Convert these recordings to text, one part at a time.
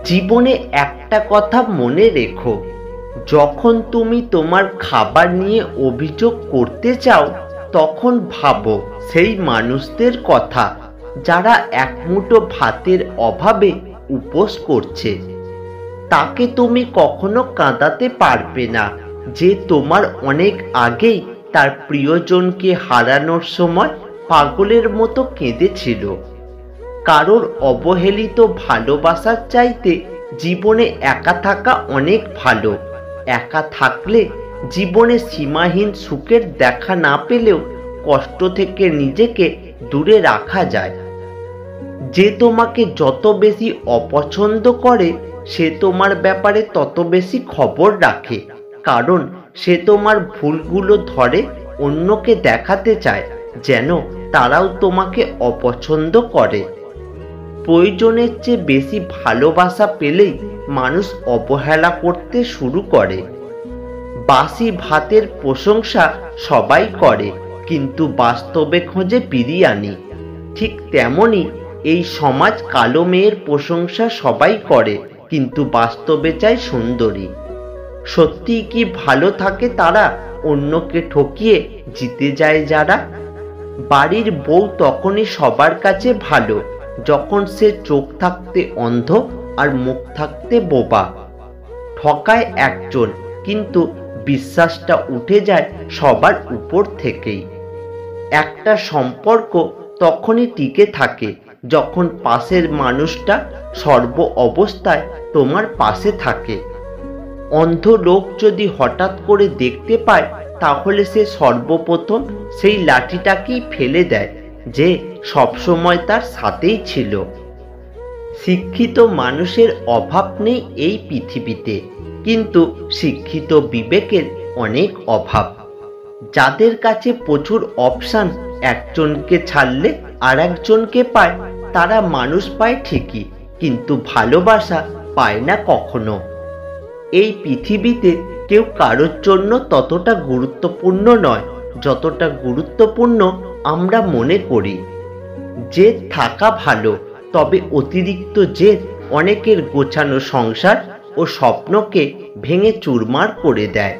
জীবনে একটা কথা মনে রেখো, যখন তুমি তোমার খাবার নিয়ে অভিযোগ করতে চাও, তখন ভাবো সেই মানুষদের কথা যারা এক মুঠো ভাতের অভাবে উপোস করছে। তাকে তুমি কখনো কাঁদাতে পারবে না, যে তোমার অনেক আগেই তার প্রিয়জনকে হারানোর সময় পাগলের মতো কেঁদেছিল। কারোর অবহেলিত ভালোবাসার চাইতে জীবনে একা থাকা অনেক ভালো। একা থাকলে জীবনে সীমাহীন সুখের দেখা না পেলেও কষ্ট থেকে নিজেকে দূরে রাখা যায়। যে তোমাকে যত বেশি অপছন্দ করে, সে তোমার ব্যাপারে তত বেশি খবর রাখে, কারণ সে তোমার ভুলগুলো ধরে অন্যকে দেখাতে চায় যেন তারাও তোমাকে অপছন্দ করে। প্রয়োজনের চেয়ে বেশি ভালোবাসা পেলেই মানুষ অবহেলা করতে শুরু করে। বাসি ভাতের প্রশংসা সবাই করে, কিন্তু বাস্তবে খোঁজে বিরিয়ানি। ঠিক তেমনি এই সমাজ কালো মেয়ের প্রশংসা সবাই করে, কিন্তু বাস্তবে চায় সুন্দরী। সত্যি কি ভালো থাকে তারা অন্যকে ঠকিয়ে জিতে যায় যারা? বাড়ির বউ তখনই সবার কাছে ভালো যখন সে চোখ থাকতে অন্ধ আর মুখ থাকতে বোবা। ঠকায় একজন, কিন্তু বিশ্বাসটা উঠে যায় সবার উপর থেকেই। একটা সম্পর্ক তখনই টিকে থাকে যখন পাশের মানুষটা সর্ব অবস্থায় তোমার পাশে থাকে। অন্ধ লোক যদি হঠাৎ করে দেখতে পায়, তাহলে সে সর্বপ্রথম সেই লাঠিটাকেই ফেলে দেয় যে সবসময় তার সাথেই ছিল। শিক্ষিত মানুষের অভাব নেই এই পৃথিবীতে, কিন্তু শিক্ষিত বিবেকের অনেক অভাব। যাদের কাছে প্রচুর অপশন একজনকে ছাড়লে আর একজনকে পায়, তারা মানুষ পায় ঠিকই, কিন্তু ভালোবাসা পায় না কখনো। এই পৃথিবীতে কেউ কারোর জন্য ততটা গুরুত্বপূর্ণ নয় যতটা গুরুত্বপূর্ণ আমরা মনে করি। জেদ থাকা ভালো, তবে অতিরিক্ত জেদ অনেকের গোছানো সংসার ও স্বপ্নকে ভেঙে চুরমার করে দেয়।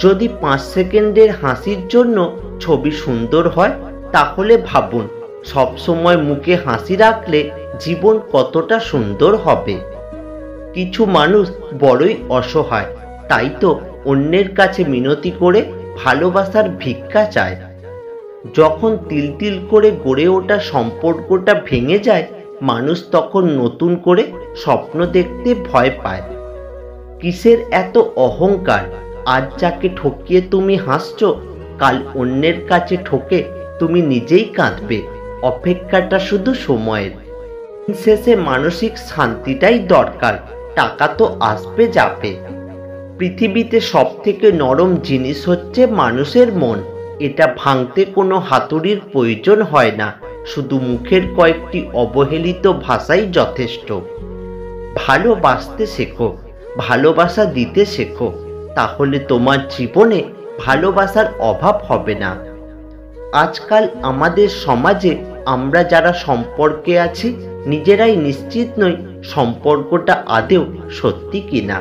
যদি 5 সেকেন্ডের হাসির জন্য ছবি সুন্দর হয়, তাহলে ভাবুন সবসময় মুখে হাসি রাখলে জীবন কতটা সুন্দর হবে। কিছু মানুষ বড়ই অসহায়, তাই তো অন্যের কাছে মিনতি করে ভালোবাসার ভিক্ষা চায়। যখন তিল তিল করে গড়ে ওঠা সম্পর্কটা ভেঙে যায়, মানুষ তখন নতুন করে স্বপ্ন দেখতে ভয় পায়। কিসের এত অহংকার? আজ যাকে ঠকিয়ে তুমি হাসছো, কাল অন্যের কাছে ঠকে তুমি নিজেই কাঁদবে। অপেক্ষাটা শুধু সময়ের। শেষে মানসিক শান্তিটাই দরকার, টাকা তো আসবে যাবে। পৃথিবীতে সব থেকে নরম জিনিস হচ্ছে মানুষের মন। এটা ভাঙতে কোনো হাতুড়ির প্রয়োজন হয় না, শুধু মুখের কয়েকটি অবহেলিত ভাষাই যথেষ্ট। ভালোবাসতে শেখো, ভালোবাসা দিতে শেখো, তাহলে তোমার জীবনে ভালোবাসার অভাব হবে না। আজকাল আমাদের সমাজে আমরা যারা সম্পর্কে আছি, নিজেরাই নিশ্চিত নই সম্পর্কটা আদৌ সত্যি কিনা।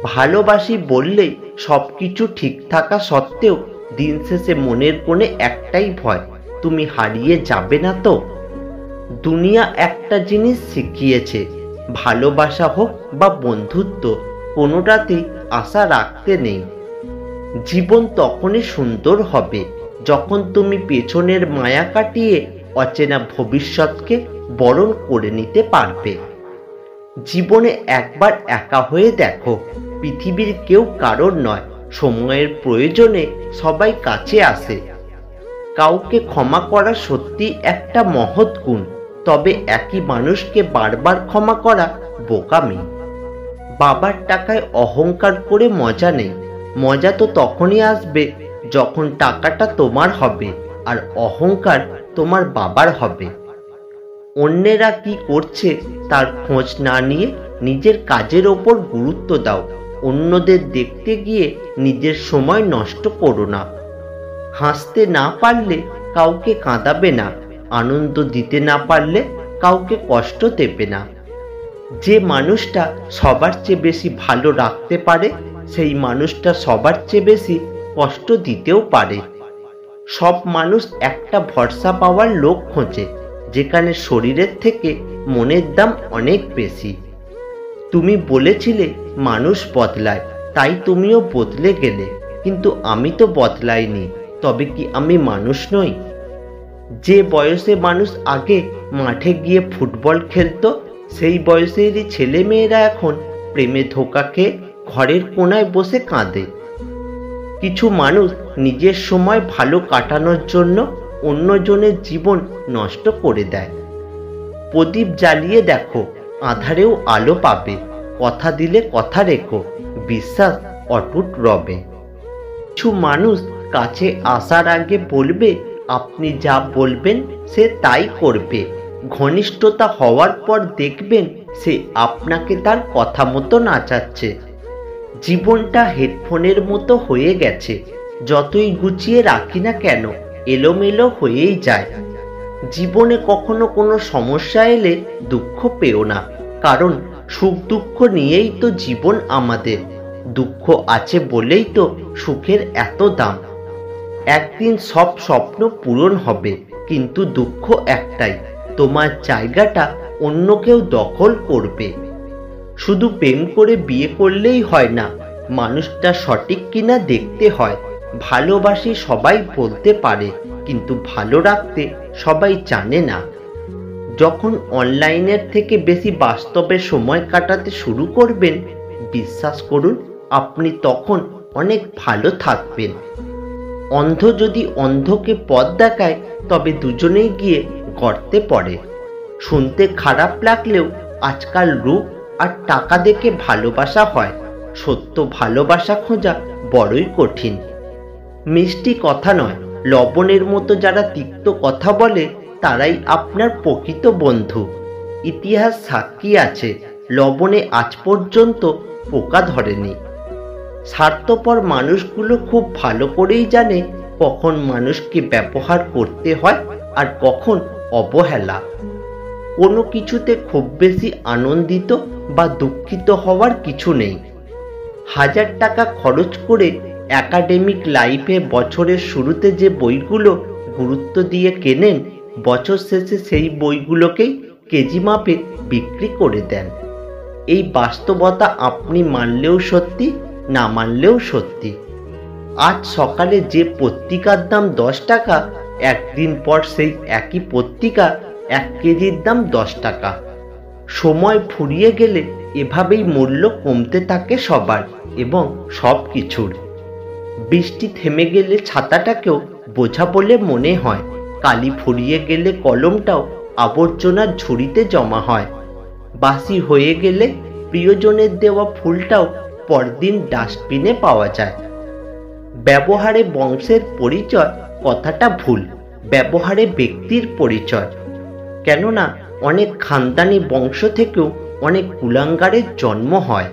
ভালোবাসি বললেই সবকিছু ঠিক থাকা সত্ত্বেও দিন শেষে মনের কোণে একটাই ভয়, তুমি হারিয়ে যাবে না তো। দুনিয়া একটা জিনিস শিখিয়েছে, ভালোবাসা হোক বা বন্ধুত্ব, কোনোটাতেই আশা রাখতে নেই। জীবন তখনই সুন্দর হবে যখন তুমি পেছনের মায়া কাটিয়ে অচেনা ভবিষ্যৎকে বরণ করে নিতে পারবে। জীবনে একবার একা হয়ে দেখো, পৃথিবীর কেউ কারোর নয়। সময়ের প্রয়োজনে সবাই কাছে আসে। কাউকে ক্ষমা করা সত্যি একটা মহৎ গুণ, তবে একই মানুষকে বারবার ক্ষমা করা বোকামি। বাবার টাকায় অহংকার করে মজা নেই। মজা তো তখনই আসবে যখন টাকাটা তোমার হবে আর অহংকার তোমার বাবার হবে। অন্যেরা কি করছে তার খোঁজ না নিয়ে নিজের কাজের ওপর গুরুত্ব দাও। অন্যদের দেখতে গিয়ে নিজের সময় নষ্ট করো না। হাসতে না পারলে কাউকে কাঁদাবে না, আনন্দ দিতে না পারলে কাউকে কষ্ট দেবে না। যে মানুষটা সবার চেয়ে বেশি ভালো রাখতে পারে সেই মানুষটা সবার চেয়ে বেশি কষ্ট দিতেও পারে। সব মানুষ একটা ভরসা পাওয়ার লোক খোঁজে, যেখানে শরীরের থেকে মনের দাম অনেক বেশি। তুমি বলেছিলে মানুষ বদলায়, তাই তুমিও বদলে গেলে, কিন্তু আমি তো বদলাইনি। তবে কি আমি মানুষ নই? যে বয়সে মানুষ আগে মাঠে গিয়ে ফুটবল খেলতো, সেই বয়সেরই ছেলে মেয়েরা এখন প্রেমে ধোঁকা খেয়ে ঘরের কোনায় বসে কাঁদে। কিছু মানুষ নিজের সময় ভালো কাটানোর জন্য অন্যজনের জীবন নষ্ট করে দেয়। প্রদীপ জ্বালিয়ে দেখো, আঁধারেও আলো পাবে। কথা দিলে কথা রেখো, বিশ্বাস অটুট রবে। কিছু মানুষ কাছে আসার আগে বলবে আপনি যা বলবেন সে তাই করবে। ঘনিষ্ঠতা হওয়ার পর দেখবেন সে আপনাকে তার কথা মতো নাচাচ্ছে। জীবনটা হেডফোনের মতো হয়ে গেছে, যতই গুছিয়ে রাখি না কেন এলোমেলো হয়েই যায়। জীবনে কখনো কোনো সমস্যা এলে দুঃখ পেও না, কারণ সুখ দুঃখ নিয়েই তো জীবন আমাদের। দুঃখ আছে বলেই তো সুখের এত দাম। একদিন সব স্বপ্ন পূরণ হবে, কিন্তু দুঃখ একটাই, তোমার জায়গাটা অন্য কেউ দখল করবে। শুধু প্রেম করে বিয়ে করলেই হয় না, মানুষটা সঠিক কিনা দেখতে হয়। ভালোবাসি সবাই বলতে পারে, কিন্তু ভালো রাখতে সবাই জানে না। যখন অনলাইনের থেকে বেশি বাস্তবে সময় কাটাতে শুরু করবেন, বিশ্বাস করুন আপনি তখন অনেক ভালো থাকবেন। অন্ধ যদি অন্ধকে পথ দেখায়, তবে দুজনেই গিয়ে গর্তে পড়ে। শুনতে খারাপ লাগলেও আজকাল রূপ আর টাকা দেখে ভালোবাসা হয়। সত্য ভালোবাসা খোঁজা বড়ই কঠিন। মিষ্টি কথা নয়, লবণের মতো যারা তিক্ত কথা বলে তারাই আপনার প্রকৃত বন্ধু। ইতিহাস সাক্ষী আছে, লবণে আজ পর্যন্ত পোকা ধরেনি। স্বার্থপর মানুষগুলো খুব ভালো করেই জানে কখন মানুষকে ব্যবহার করতে হয় আর কখন অবহেলা। কোনো কিছুতে খুব বেশি আনন্দিত বা দুঃখিত হওয়ার কিছু নেই। 1000 টাকা খরচ করে একাডেমিক লাইফে বছরের শুরুতে যে বইগুলো গুরুত্ব দিয়ে কেনেন, বছর শেষে সেই বইগুলোকেই কেজি মাপে বিক্রি করে দেন। এই বাস্তবতা আপনি মানলেও সত্যি, না মানলেও সত্যি। আজ সকালে যে পত্রিকার দাম 10 টাকা, একদিন পর সেই একই পত্রিকা 1 কেজির দাম 10 টাকা। সময় ফুরিয়ে গেলে এভাবেই মূল্য কমতে থাকে সবার এবং সব কিছুর। বৃষ্টি থেমে গেলে ছাতাটাকেও বোঝা বলে মনে হয়। কালি ফুরিয়ে গেলে কলমটাও আবর্জনার ঝুড়িতে জমা হয়। বাসি হয়ে গেলে প্রিয়জনের দেওয়া ফুলটাও পরদিন ডাস্টবিনে পাওয়া যায়। ব্যবহারে বংশের পরিচয় কথাটা ভুল, ব্যবহারে ব্যক্তির পরিচয়। কেননা অনেক খানদানি বংশ থেকেও অনেক কুলাঙ্গারের জন্ম হয়।